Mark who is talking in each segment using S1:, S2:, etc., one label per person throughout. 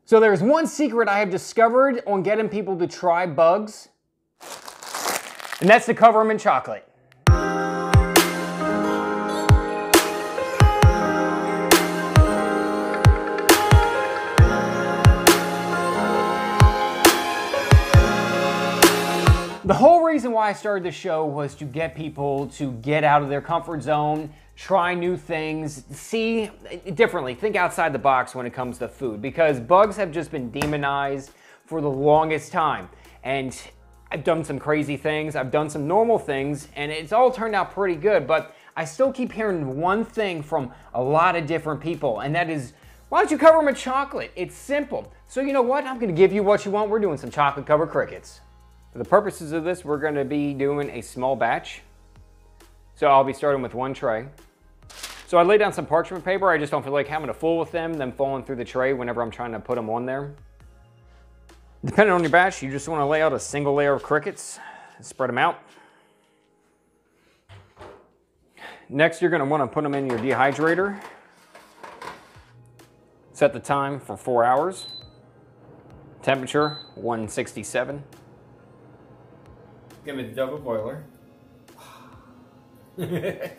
S1: So there's one secret I have discovered on getting people to try bugs, and that's to cover them in chocolate. The whole reason why I started this show was to get people to get out of their comfort zone, try new things, see differently, think outside the box when it comes to food, because bugs have just been demonized for the longest time. And I've done some crazy things, I've done some normal things, and it's all turned out pretty good, but I still keep hearing one thing from a lot of different people, and that is, why don't you cover them in chocolate? It's simple. So you know what? I'm gonna give you what you want. We're doing some chocolate covered crickets. For the purposes of this, we're gonna be doing a small batch. So I'll be starting with one tray. So I lay down some parchment paper. I just don't feel like having a full with them falling through the tray whenever I'm trying to put them on there. Depending on your batch, you just wanna lay out a single layer of crickets, spread them out. Next, you're gonna wanna put them in your dehydrator. Set the time for 4 hours. Temperature, 167. Give me the double boiler.
S2: The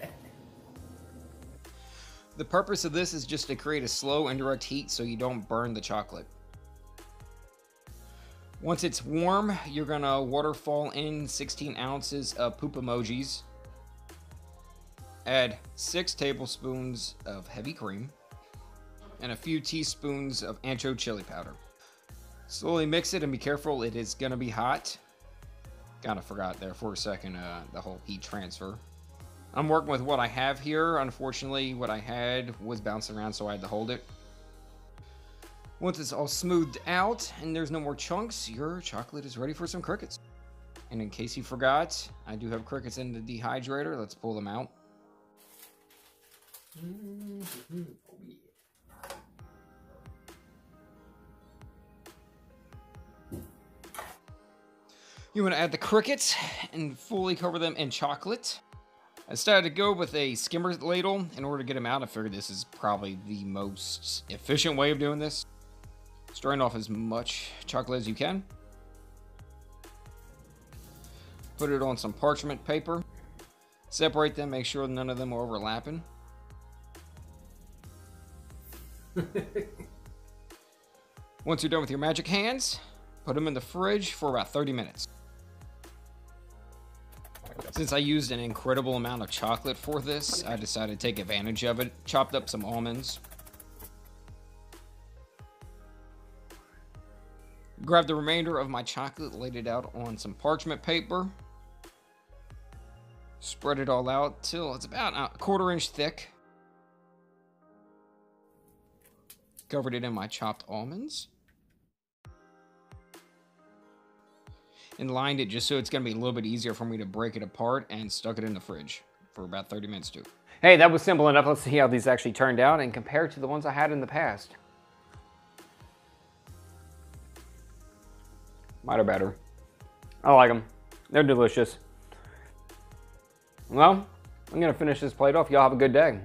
S2: purpose of this is just to create a slow indirect heat so you don't burn the chocolate. Once it's warm, you're gonna waterfall in 16 ounces of poop emojis. Add 6 tablespoons of heavy cream and a few teaspoons of Ancho chili powder. Slowly mix it and be careful, it is gonna be hot. Kinda forgot there for a second, the whole heat transfer. I'm working with what I have here. Unfortunately, what I had was bouncing around, so I had to hold it. Once it's all smoothed out and there's no more chunks, your chocolate is ready for some crickets. And in case you forgot, I do have crickets in the dehydrator. Let's pull them out. You want to add the crickets and fully cover them in chocolate. I decided to go with a skimmer ladle in order to get them out. I figured this is probably the most efficient way of doing this. Strain off as much chocolate as you can. Put it on some parchment paper. Separate them, make sure none of them are overlapping. Once you're done with your magic hands, put them in the fridge for about 30 minutes. Since I used an incredible amount of chocolate for this, I decided to take advantage of it. Chopped up some almonds. Grabbed the remainder of my chocolate, laid it out on some parchment paper. Spread it all out till it's about a 1/4 inch thick. Covered it in my chopped almonds. And lined it just so it's going to be a little bit easier for me to break it apart, and stuck it in the fridge for about 30 minutes too.
S1: Hey, that was simple enough. Let's see how these actually turned out and compare to the ones I had in the past. Mine are better. I like them. They're delicious. Well, I'm going to finish this plate off. Y'all have a good day.